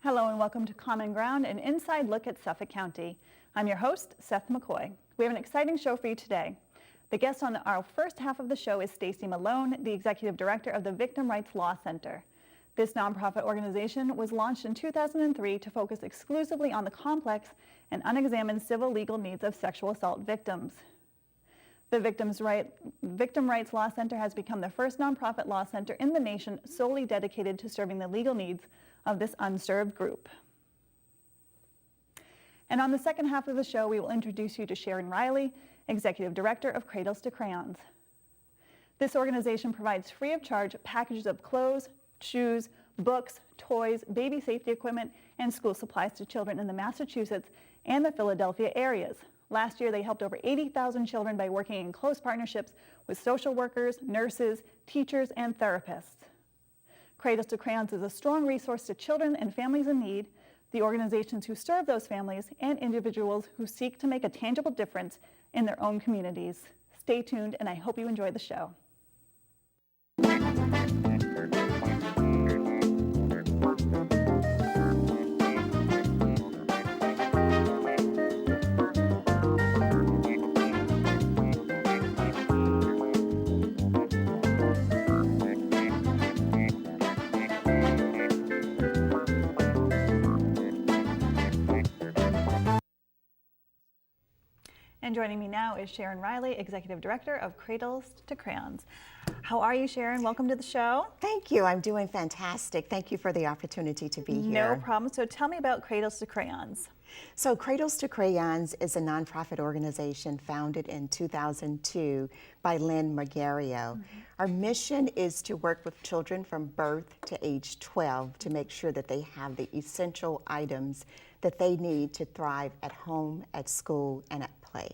Hello and welcome to Common Ground, an inside look at Suffolk County. I'm your host, Seth McCoy. We have an exciting show for you today. The guest on our first half of the show is Stacy Malone, the Executive Director of the Victim Rights Law Center. This nonprofit organization was launched in 2003 to focus exclusively on the complex and unexamined civil legal needs of sexual assault victims. The Victim Rights Law Center has become the first nonprofit law center in the nation solely dedicated to serving the legal needs of this unserved group. And on the second half of the show, we will introduce you to Sharon Reilly, Executive Director of Cradles to Crayons. This organization provides free of charge packages of clothes, shoes, books, toys, baby safety equipment, and school supplies to children in the Massachusetts and the Philadelphia areas. Last year, they helped over 80,000 children by working in close partnerships with social workers, nurses, teachers, and therapists. Cradles to Crayons is a strong resource to children and families in need, the organizations who serve those families, and individuals who seek to make a tangible difference in their own communities. Stay tuned, and I hope you enjoy the show. And joining me now is Sharon Reilly, Executive Director of Cradles to Crayons. How are you, Sharon? Welcome to the show. Thank you. I'm doing fantastic. Thank you for the opportunity to be here. No problem. So tell me about Cradles to Crayons. So Cradles to Crayons is a nonprofit organization founded in 2002 by Lynn Margario. Our mission is to work with children from birth to age 12 to make sure that they have the essential items that they need to thrive at home, at school, and at play.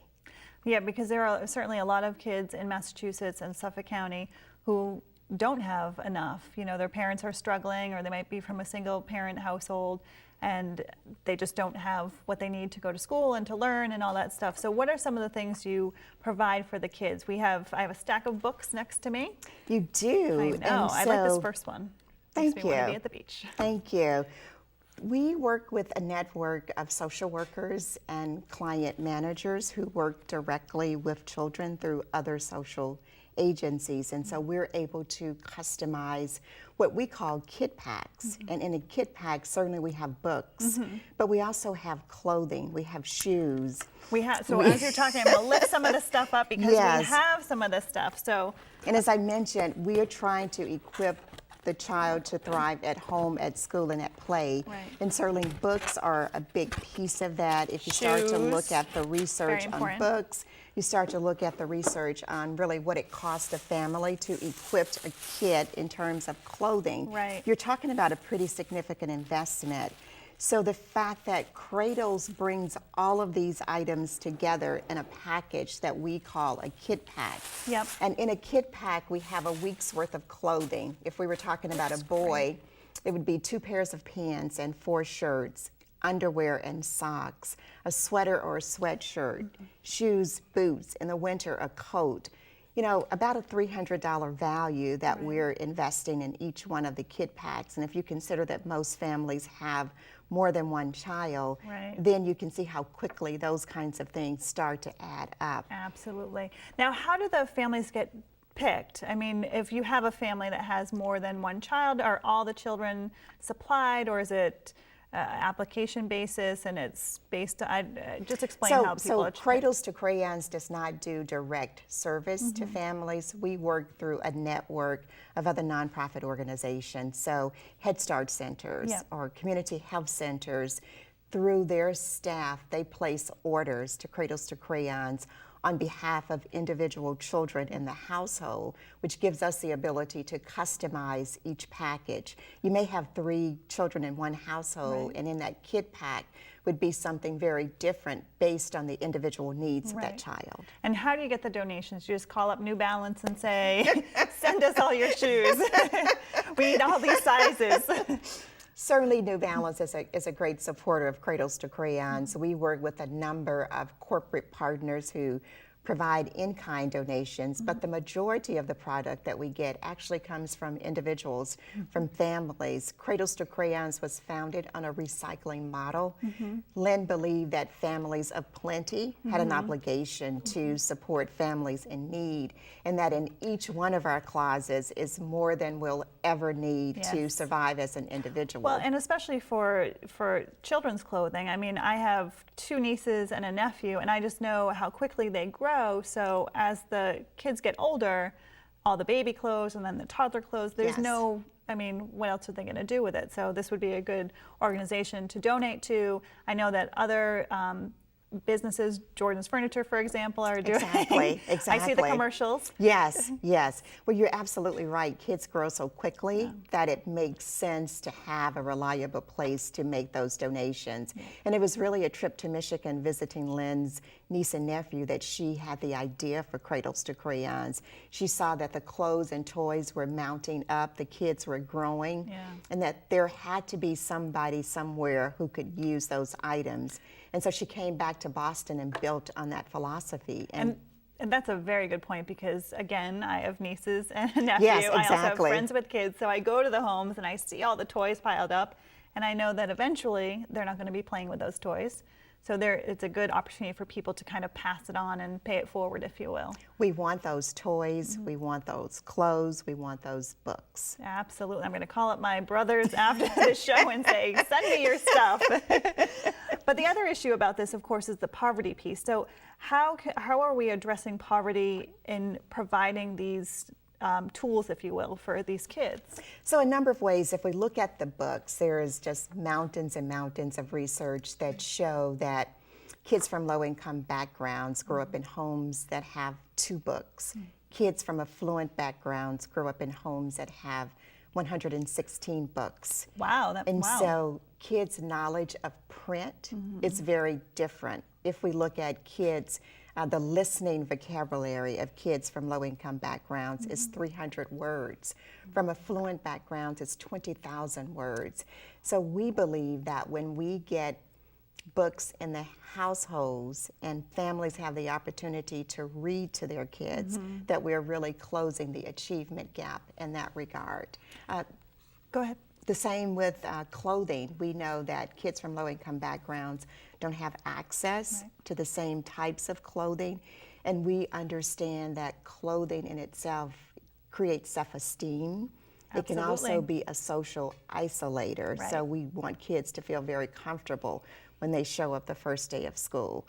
Yeah, because there are certainly a lot of kids in Massachusetts and Suffolk County who don't have enough. You know, their parents are struggling, or they might be from a single parent household, and they just don't have what they need to go to school and to learn and all that stuff. So what are some of the things you provide for the kids? I have a stack of books next to me. You do. I know. I like this first one. Thank Makes me you. want to be at the beach. Thank you. We work with a network of social workers and client managers who work directly with children through other social agencies. And so we're able to customize what we call KidPacks. And in a KidPack, certainly we have books, but we also have clothing, we have shoes. So as you're talking, I'm going to lift some of the stuff up because we have some of this stuff. And as I mentioned, we are trying to equip the child to thrive at home, at school, and at play. Right. And certainly books are a big piece of that. If you start to look at the research on books, you start to look at the research on really what it costs a family to equip a kid in terms of clothing. Right. You're talking about a pretty significant investment. So the fact that Cradles brings all of these items together in a package that we call a KidPack. Yep. And in a KidPack, we have a week's worth of clothing. If we were talking about a boy, it would be 2 pairs of pants and 4 shirts, underwear and socks, a sweater or a sweatshirt, shoes, boots, in the winter, a coat. You know, about a $300 value that we're investing in each one of the KidPacks. And if you consider that most families have more than one child, then you can see how quickly those kinds of things start to add up. Absolutely. Now, how do the families get picked? I mean, if you have a family that has more than one child, are all the children supplied, or is it application basis and it's based on, just explain how people So Cradles to Crayons does not do direct service to families. We work through a network of other nonprofit organizations. So Head Start centers or community health centers, through their staff, they place orders to Cradles to Crayons on behalf of individual children in the household, which gives us the ability to customize each package. You may have 3 children in one household, and in that KidPack would be something very different based on the individual needs of that child. And how do you get the donations? You just call up New Balance and say, send us all your shoes. We need all these sizes. Certainly New Balance is a great supporter of Cradles to Crayons. We work with a number of corporate partners who provide in-kind donations, but the majority of the product that we get actually comes from individuals, from families. Cradles to Crayons was founded on a recycling model. Lynn believed that families of plenty had an obligation to support families in need, and that in each one of our closets is more than we'll ever need to survive as an individual. Well, and especially for children's clothing. I mean, I have 2 nieces and a nephew, and I just know how quickly they grow. So as the kids get older, all the baby clothes and then the toddler clothes, there's no, I mean, what else are they going to do with it? So this would be a good organization to donate to. I know that other businesses, Jordan's Furniture, for example, are doing. Exactly. I see the commercials. Yes, yes. Well, you're absolutely right. Kids grow so quickly that it makes sense to have a reliable place to make those donations. And it was really a trip to Michigan visiting Lynn's niece and nephew that she had the idea for Cradles to Crayons. She saw that the clothes and toys were mounting up, the kids were growing, and that there had to be somebody somewhere who could use those items. And so she came back to Boston and built on that philosophy. And that's a very good point, because again, I have nieces and a nephew. Yes, I also have exactly. friends with kids, so I go to the homes and I see all the toys piled up, and I know that eventually they're not going to be playing with those toys. So it's a good opportunity for people to kind of pass it on and pay it forward, if you will. We want those toys, we want those clothes, we want those books. Absolutely. I'm going to call up my brothers after the show and say, send me your stuff. But the other issue about this, of course, is the poverty piece. So how are we addressing poverty in providing these tools, if you will, for these kids? So a number of ways. If we look at the books, there is just mountains and mountains of research that show that kids from low-income backgrounds grow up in homes that have 2 books. Kids from affluent backgrounds grow up in homes that have 116 books. Wow. So kids' knowledge of print is very different. If we look at kids, the listening vocabulary of kids from low-income backgrounds is 300 words. From affluent backgrounds, it's 20,000 words. So we believe that when we get books in the households and families have the opportunity to read to their kids, that we're really closing the achievement gap in that regard. Go ahead. The same with clothing. We know that kids from low-income backgrounds don't have access to the same types of clothing, and we understand that clothing in itself creates self-esteem. It can also be a social isolator, so we want kids to feel very comfortable when they show up the first day of school.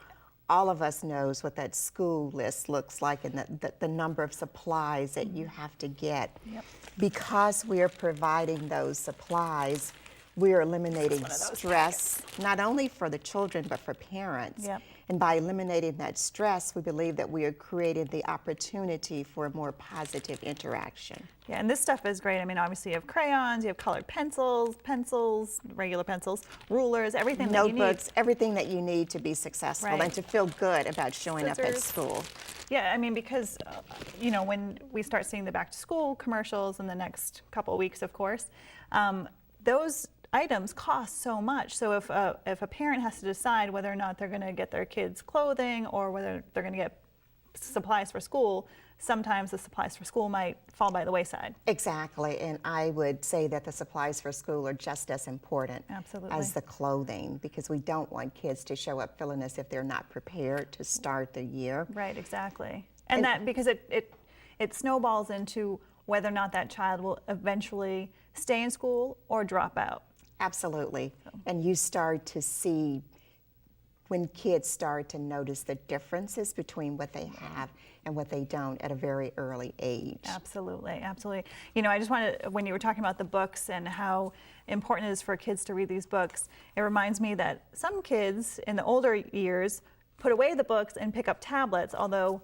All of us knows what that school list looks like and the number of supplies that you have to get. Because we are providing those supplies, we are eliminating stress, not only for the children, but for parents. And by eliminating that stress, we believe that we are creating the opportunity for a more positive interaction. Yeah, and this stuff is great. I mean, obviously you have crayons, you have colored pencils, regular pencils, rulers, everything that you need. Notebooks, everything that you need to be successful and to feel good about showing up at school. Yeah, I mean, because, you know, when we start seeing the back to school commercials in the next couple of weeks, of course, those items cost so much. So if a parent has to decide whether or not they're going to get their kids clothing or whether they're going to get supplies for school, sometimes the supplies for school might fall by the wayside. Exactly, and I would say that the supplies for school are just as important as the clothing, because we don't want kids to show up feeling as if they're not prepared to start the year. Right, exactly. And that, because it snowballs into whether or not that child will eventually stay in school or drop out. Absolutely. And you start to see when kids start to notice the differences between what they have and what they don't at a very early age. Absolutely, absolutely. You know, I just wanted, when you were talking about the books and how important it is for kids to read these books, it reminds me that some kids in the older years put away the books and pick up tablets, although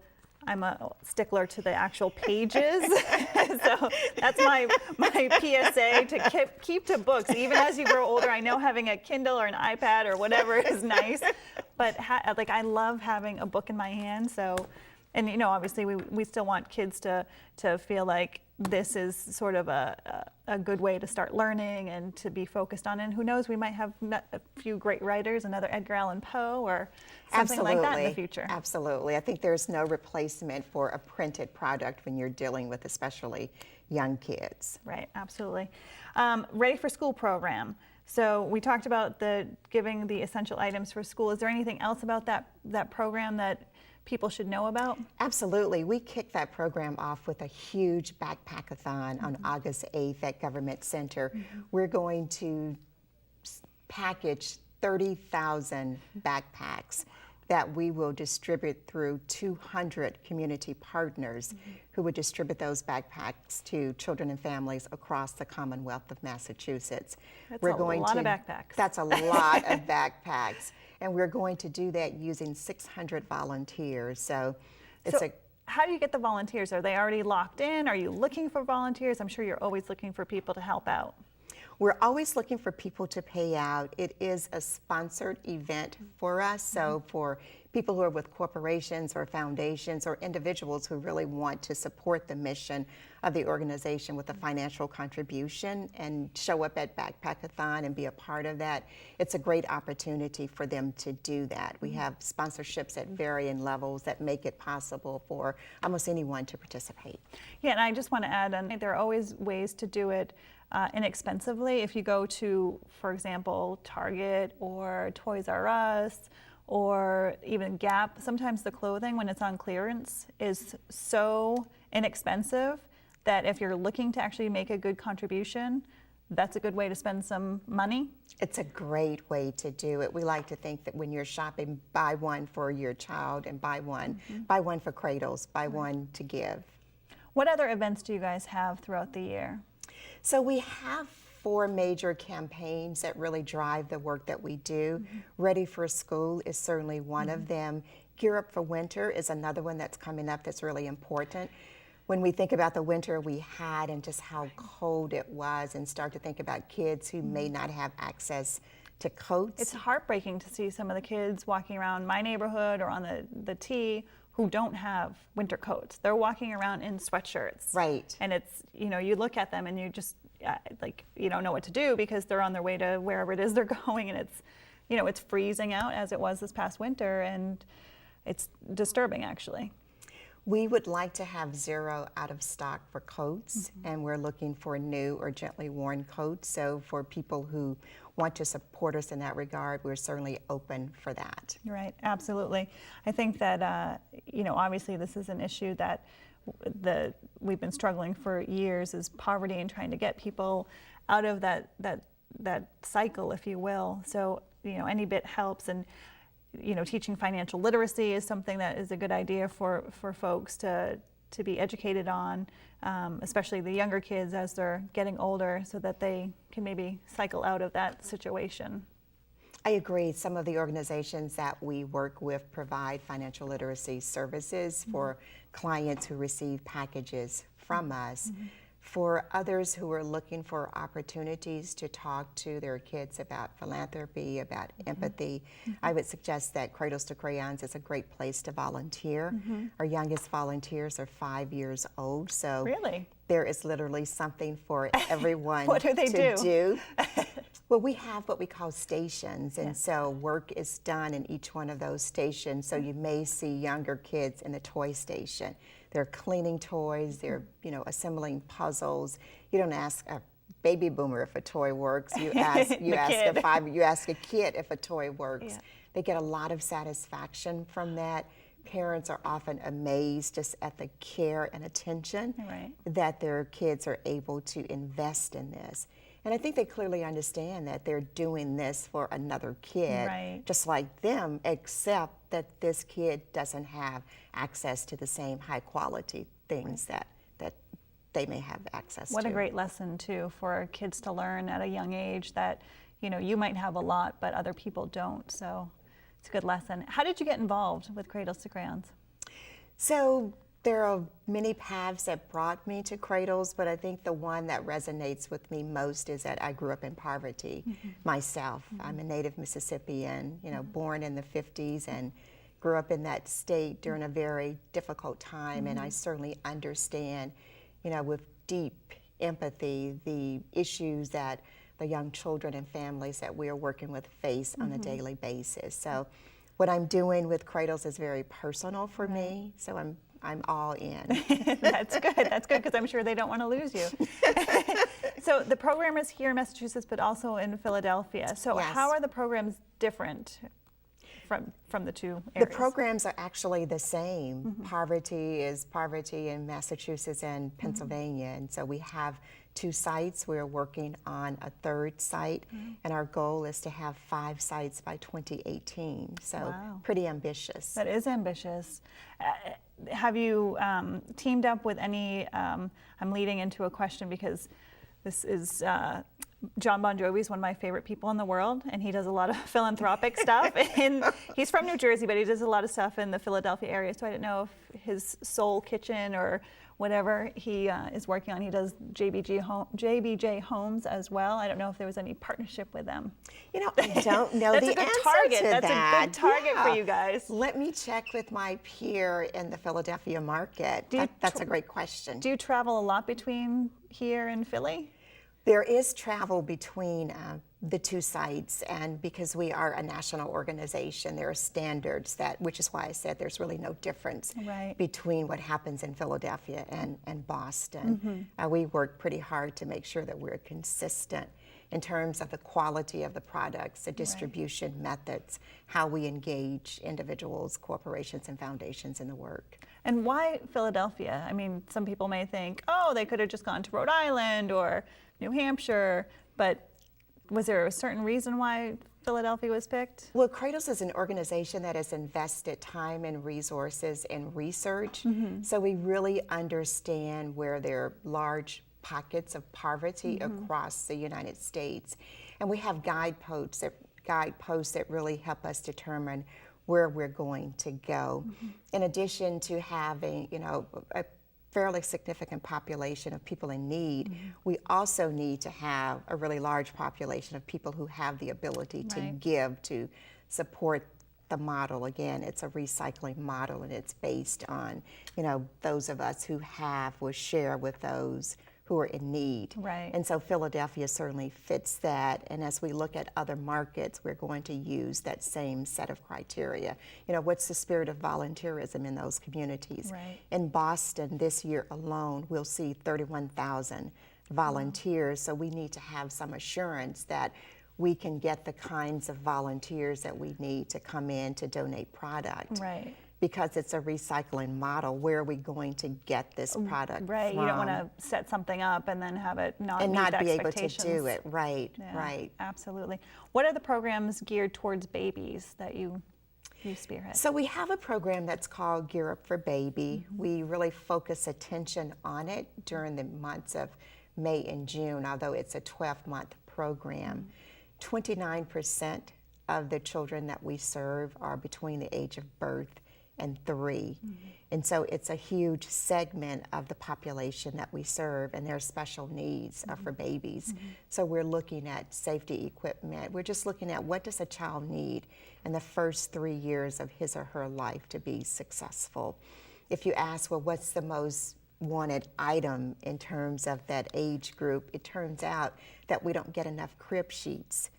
I'm a stickler to the actual pages. So that's my PSA, to keep to books. Even as you grow older, I know having a Kindle or an iPad or whatever is nice, but like I love having a book in my hand. So, and you know, obviously we still want kids to feel like this is sort of a good way to start learning and to be focused on. And who knows, we might have met a few great writers, another Edgar Allan Poe or something like that in the future. Absolutely. I think there's no replacement for a printed product when you're dealing with especially young kids. Right, absolutely. Ready for School program. So we talked about giving the essential items for school. Is there anything else about that program that people should know about? Absolutely. We kicked that program off with a huge backpack-a-thon on August 8th at Government Center. We're going to package 30,000 backpacks that we will distribute through 200 community partners who would distribute those backpacks to children and families across the Commonwealth of Massachusetts. That's a lot of backpacks. That's a lot of backpacks. And we're going to do that using 600 volunteers. So how do you get the volunteers? Are they already locked in? Are you looking for volunteers? I'm sure you're always looking for people to help out. We're always looking for people to pay out. It is a sponsored event for us, so for people who are with corporations or foundations or individuals who really want to support the mission of the organization with a financial contribution and show up at Backpack-a-thon and be a part of that, it's a great opportunity for them to do that. We have sponsorships at varying levels that make it possible for almost anyone to participate. Yeah, and I just want to add, there are always ways to do it inexpensively. If you go to, for example, Target or Toys R Us or even Gap, sometimes the clothing when it's on clearance is so inexpensive that if you're looking to actually make a good contribution, that's a good way to spend some money. It's a great way to do it. We like to think that when you're shopping, buy one for your child and buy one for Cradles, buy one to give. What other events do you guys have throughout the year? So we have 4 major campaigns that really drive the work that we do. Ready for School is certainly one of them. Gear Up for Winter is another one that's coming up that's really important. When we think about the winter we had and just how cold it was and start to think about kids who may not have access to coats. It's heartbreaking to see some of the kids walking around my neighborhood or on the T who don't have winter coats. They're walking around in sweatshirts. Right. And it's, you look at them and you just, you don't know what to do because they're on their way to wherever it is they're going, and it's, it's freezing out as it was this past winter, and it's disturbing actually. We would like to have 0 out of stock for coats, and we're looking for new or gently worn coats. So for people who want to support us in that regard, we're certainly open for that. Right, absolutely. I think that, obviously this is an issue that we've been struggling for years, is poverty and trying to get people out of that cycle, if you will. So, any bit helps. And teaching financial literacy is something that is a good idea for folks to be educated on, especially the younger kids as they're getting older, so that they can maybe cycle out of that situation. I agree. Some of the organizations that we work with provide financial literacy services for clients who receive packages from us. For others who are looking for opportunities to talk to their kids about philanthropy, about empathy, I would suggest that Cradles to Crayons is a great place to volunteer. Our youngest volunteers are 5 years old, so really? There is literally something for everyone What do they do. Well, we have what we call stations, and so work is done in each one of those stations. So you may see younger kids in the toy station. They're cleaning toys, they're assembling puzzles. You don't ask a baby boomer if a toy works. You ask a kid if a toy works. Yeah. They get a lot of satisfaction from that. Parents are often amazed just at the care and attention that their kids are able to invest in this. And I think they clearly understand that they're doing this for another kid, just like them, except that this kid doesn't have access to the same high quality things that they may have access to. What a great lesson too for kids to learn at a young age, that you might have a lot but other people don't. So it's a good lesson. How did you get involved with Cradles to Crayons? So there are many paths that brought me to Cradles, but I think the one that resonates with me most is that I grew up in poverty myself. I'm a native Mississippian, born in the 50s and grew up in that state during a very difficult time, and I certainly understand, with deep empathy, the issues that the young children and families that we are working with face on a daily basis. So what I'm doing with Cradles is very personal for me, so I'm all in. That's good, because I'm sure they don't want to lose you. So the program is here in Massachusetts, but also in Philadelphia. So how are the programs different from the two areas? The programs are actually the same. Poverty is poverty in Massachusetts and Pennsylvania, and so we have 2 sites. We're working on a 3rd site, and our goal is to have 5 sites by 2018. So pretty ambitious. That is ambitious. Have you teamed up with any, I'm leading into a question because this is, John Bon Jovi is one of my favorite people in the world, and he does a lot of philanthropic stuff. And he's from New Jersey, but he does a lot of stuff in the Philadelphia area. So I didn't know if his Soul Kitchen or whatever he is working on. He does JBJ Homes as well. I don't know if there was any partnership with them. You know, I don't know the answer to that. That's a good target for you guys. Let me check with my peer in the Philadelphia market. That's a great question. Do you travel a lot between here and Philly? There is travel between the 2 sites, and because we are a national organization, there are standards which is why I said there's really no difference between what happens in Philadelphia and Boston. We work pretty hard to make sure that we're consistent in terms of the quality of the products, the distribution methods, how we engage individuals, corporations, and foundations in the work. And why Philadelphia? I mean, some people may think, oh, they could have just gone to Rhode Island or New Hampshire, but was there a certain reason why Philadelphia was picked? Well, Cradles is an organization that has invested time and resources in research, so we really understand where there are large pockets of poverty across the United States, and we have guideposts that really help us determine where we're going to go. In addition to having, you know, a fairly significant population of people in need, we also need to have a really large population of people who have the ability to give, to support the model. Again, it's a recycling model, and it's based on, you know, those of us who will share with those who are in need. And so Philadelphia certainly fits that, and as we look at other markets, we're going to use that same set of criteria. You know, what's the spirit of volunteerism in those communities? In Boston this year alone, we'll see 31,000 volunteers, so we need to have some assurance that we can get the kinds of volunteers that we need to come in to donate product. Because it's a recycling model, where are we going to get this product from? You don't want to set something up and then have it not meet the expectations. And not be able to do it, right. Absolutely. What are the programs geared towards babies that you spearhead? So we have a program that's called Gear Up for Baby. We really focus attention on it during the months of May and June, although it's a 12-month program. 29% of the children that we serve are between the age of birth and 3. And so it's a huge segment of the population that we serve, and their special needs are for babies. So we're looking at safety equipment. We're just looking at what does a child need in the first 3 years of his or her life to be successful. If you ask, well, what's the most wanted item in terms of that age group, it turns out that we don't get enough crib sheets.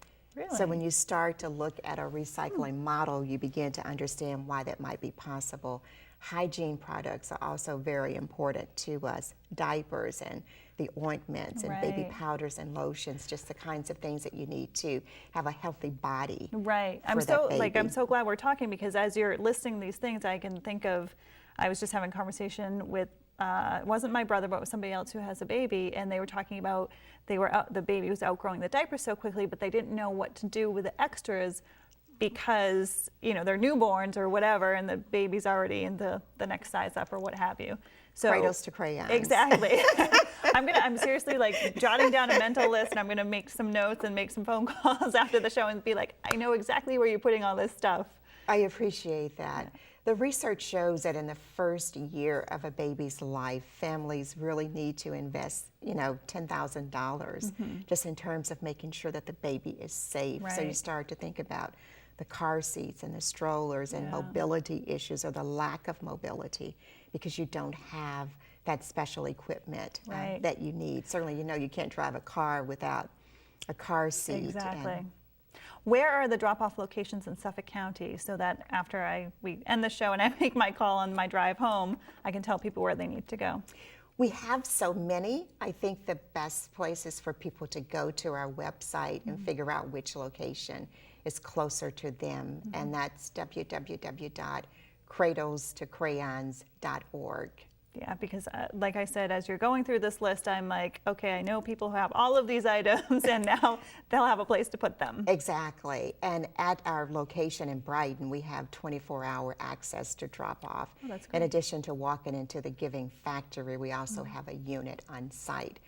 So when you start to look at a recycling model, you begin to understand why that might be possible. Hygiene products are also very important to us. Diapers and the ointments and baby powders and lotions, just the kinds of things that you need to have a healthy body. I'm so glad we're talking, because as you're listing these things, I can think of, I was just having a conversation with it wasn't my brother, but it was somebody else who has a baby, and they were talking about the baby was outgrowing the diaper so quickly, but they didn't know what to do with the extras because, you know, they're newborns or whatever, and the baby's already in the next size up or what have you. So Cradles to Crayons. Exactly. I'm seriously like jotting down a mental list, and I'm gonna make some notes and make some phone calls after the show and be like, I know exactly where you're putting all this stuff. I appreciate that. The research shows that in the first year of a baby's life, families really need to invest, you know, $10,000 just in terms of making sure that the baby is safe. So you start to think about the car seats and the strollers and mobility issues, or the lack of mobility, because you don't have that special equipment Right. that you need. Certainly, you know, you can't drive a car without a car seat. Exactly. Where are the drop-off locations in Suffolk County so that after we end the show and I make my call on my drive home, I can tell people where they need to go? We have so many. I think the best place is for people to go to our website and figure out which location is closer to them, and that's www.cradlestocrayons.org. Yeah, because like I said, as you're going through this list, I'm like, okay, I know people who have all of these items and now they'll have a place to put them. Exactly. And at our location in Brighton, we have 24-hour access to drop off. Oh, that's great. In addition to walking into the Giving Factory, we also have a unit on site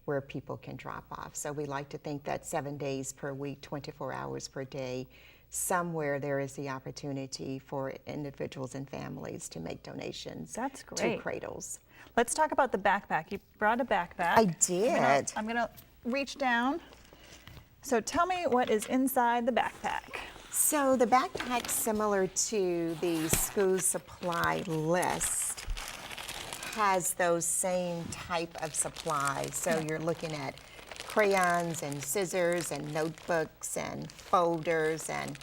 where people can drop off. So we like to think that 7 days per week, 24 hours per day, somewhere there is the opportunity for individuals and families to make donations. That's to great. Cradles. Let's talk about the backpack. You brought a backpack. I did. I'm gonna reach down. So tell me what is inside the backpack. So the backpack, similar to the school supply list, has those same type of supplies. So you're looking at crayons and scissors and notebooks and folders and,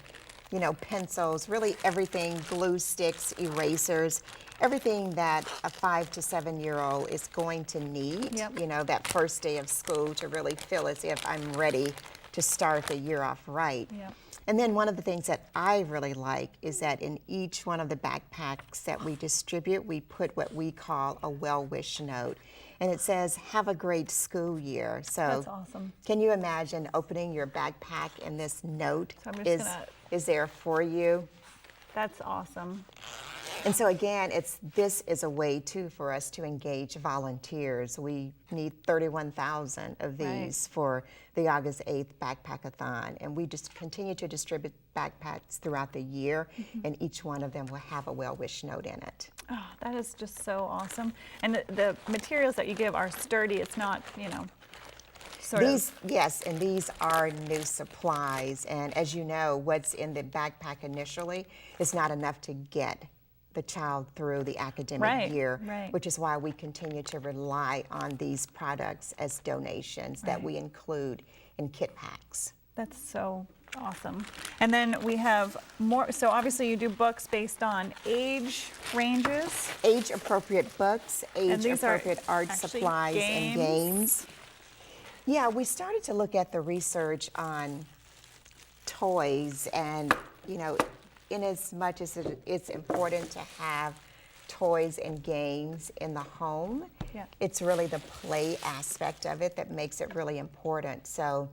you know, pencils, really everything, glue sticks, erasers, everything that a 5 to 7 year old is going to need, Yep. you know, that first day of school to really feel as if I'm ready to start the year off right. Yep. And then one of the things that I really like is that in each one of the backpacks that we distribute, we put what we call a well-wish note. And it says, have a great school year. So That's awesome. can you imagine opening your backpack and this note So I'm just is there for you? That's awesome. And so again, this is a way too for us to engage volunteers. We need 31,000 of these for the August 8th Backpackathon, and we just continue to distribute backpacks throughout the year, and each one of them will have a well-wish note in it. Oh, that is just so awesome. And the materials that you give are sturdy. It's not, you know, sort of. Yes, and these are new supplies, and as you know, what's in the backpack initially is not enough to get the child through the academic year, which is why we continue to rely on these products as donations that we include in KidPacks. That's so awesome. And then we have more, so obviously you do books based on age ranges. Age-appropriate books, age-appropriate art actually supplies and games. Yeah, we started to look at the research on toys, and, you know, in as much as it's important to have toys and games in the home, it's really the play aspect of it that makes it really important. So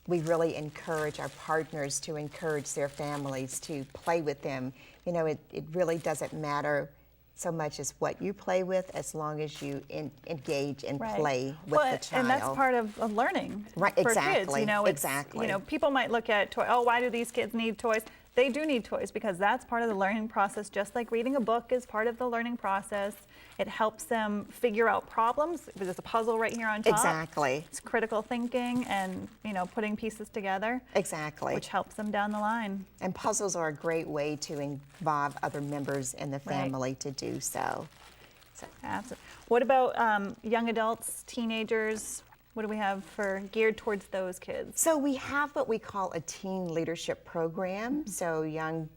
we really encourage our partners to encourage their families to play with them. You know, it really doesn't matter so much as what you play with, as long as you engage and play with the child. And that's part of learning for kids. You know, you know, people might look at toys, oh, why do these kids need toys? They do need toys because that's part of the learning process, just like reading a book is part of the learning process. It helps them figure out problems. There's a puzzle right here on top. Exactly. It's critical thinking and, you know, putting pieces together. Exactly. Which helps them down the line. And puzzles are a great way to involve other members in the family to do so. Absolutely. What about young adults, teenagers? What do we have for geared towards those kids? So we have what we call a teen leadership program. So young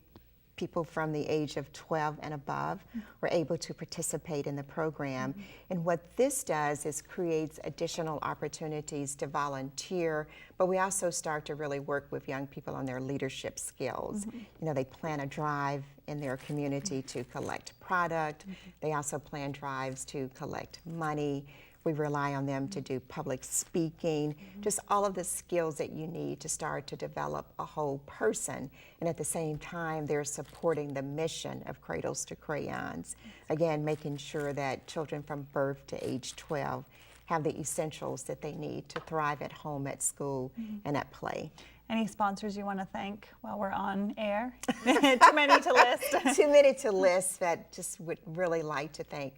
people from the age of 12 and above were able to participate in the program. And what this does is creates additional opportunities to volunteer, but we also start to really work with young people on their leadership skills. You know, they plan a drive in their community to collect product. They also plan drives to collect money. We rely on them to do public speaking, just all of the skills that you need to start to develop a whole person. And at the same time, they're supporting the mission of Cradles to Crayons. Again, making sure that children from birth to age 12 have the essentials that they need to thrive at home, at school, and at play. Any sponsors you want to thank while we're on air? Too many to list. Too many to list, but just would really like to thank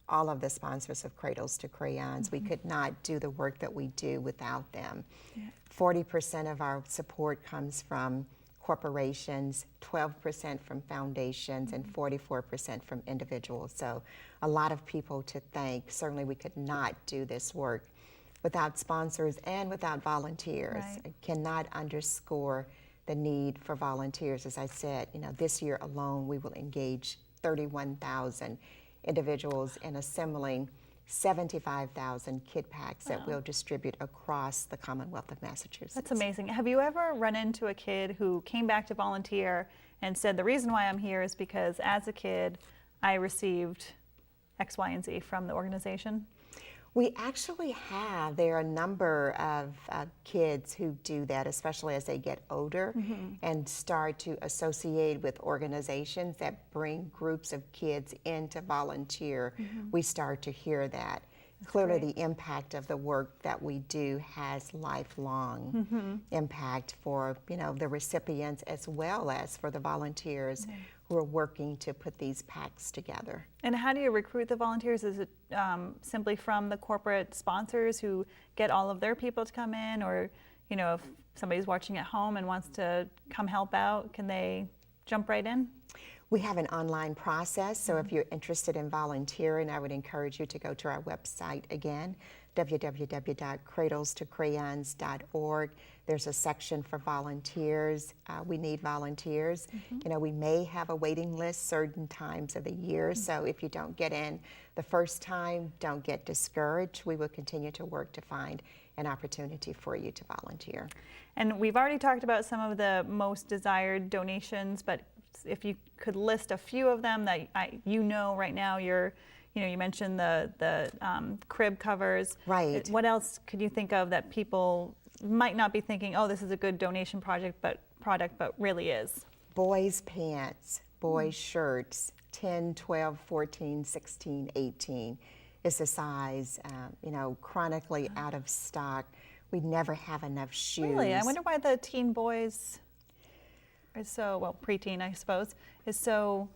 all of the sponsors of Cradles to Crayons. We could not do the work that we do without them. 40% of our support comes from corporations, 12% from foundations, and 44% from individuals. So a lot of people to thank. Certainly we could not do this work without sponsors and without volunteers. Right. I cannot underscore the need for volunteers. As I said, this year alone we will engage 31,000 individuals in assembling 75,000 KidPacks that we'll distribute across the Commonwealth of Massachusetts. That's amazing. Have you ever run into a kid who came back to volunteer and said, the reason why I'm here is because as a kid I received X, Y, and Z from the organization? We actually have. There are a number of kids who do that, especially as they get older and start to associate with organizations that bring groups of kids in to volunteer. We start to hear that. That's clearly great. The impact of the work that we do has lifelong impact for the recipients as well as for the volunteers who are working to put these packs together. And how do you recruit the volunteers? Is it simply from the corporate sponsors who get all of their people to come in, or if somebody's watching at home and wants to come help out, can they jump right in? We have an online process, so if you're interested in volunteering, I would encourage you to go to our website again, www.cradlestocrayons.org. There's a section for volunteers. We need volunteers. We may have a waiting list certain times of the year, so if you don't get in the first time, don't get discouraged. We will continue to work to find an opportunity for you to volunteer. And we've already talked about some of the most desired donations, but if you could list a few of them that right now you mentioned the crib covers. Right. What else could you think of that people might not be thinking, oh, this is a good donation product, but really is? Boys' pants, boys' shirts, 10, 12, 14, 16, 18 is the size, chronically out of stock. We never have enough shoes. Really? I wonder why the teen boys is so, preteen, I suppose, is so...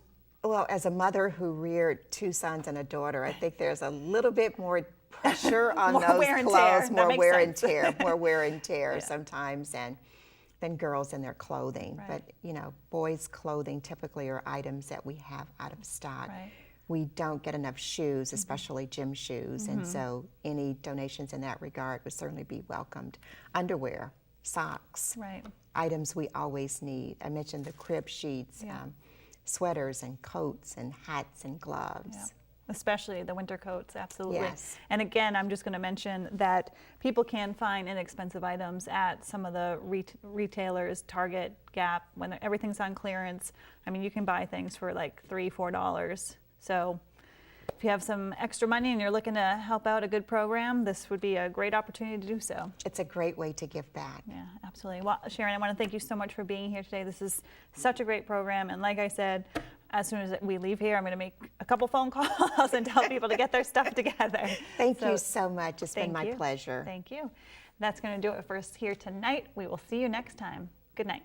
Well, as a mother who reared 2 sons and a daughter, I think there's a little bit more pressure on those clothes, more wear and tear sometimes than girls in their clothing. Right. But, boys' clothing typically are items that we have out of stock. Right. We don't get enough shoes, especially gym shoes, and so any donations in that regard would certainly be welcomed. Underwear, socks, items we always need. I mentioned the crib sheets, sweaters and coats and hats and gloves. Yeah. Especially the winter coats, absolutely. Yes. And again, I'm just going to mention that people can find inexpensive items at some of the retailers, Target, Gap, when everything's on clearance. I mean, you can buy things for like $3, $4. So if you have some extra money and you're looking to help out a good program, this would be a great opportunity to do so. It's a great way to give back. Yeah, absolutely. Well, Sharon, I want to thank you so much for being here today. This is such a great program. And like I said, as soon as we leave here, I'm going to make a couple phone calls and tell people to get their stuff together. Thank you so much. It's been my pleasure. Thank you. That's going to do it for us here tonight. We will see you next time. Good night.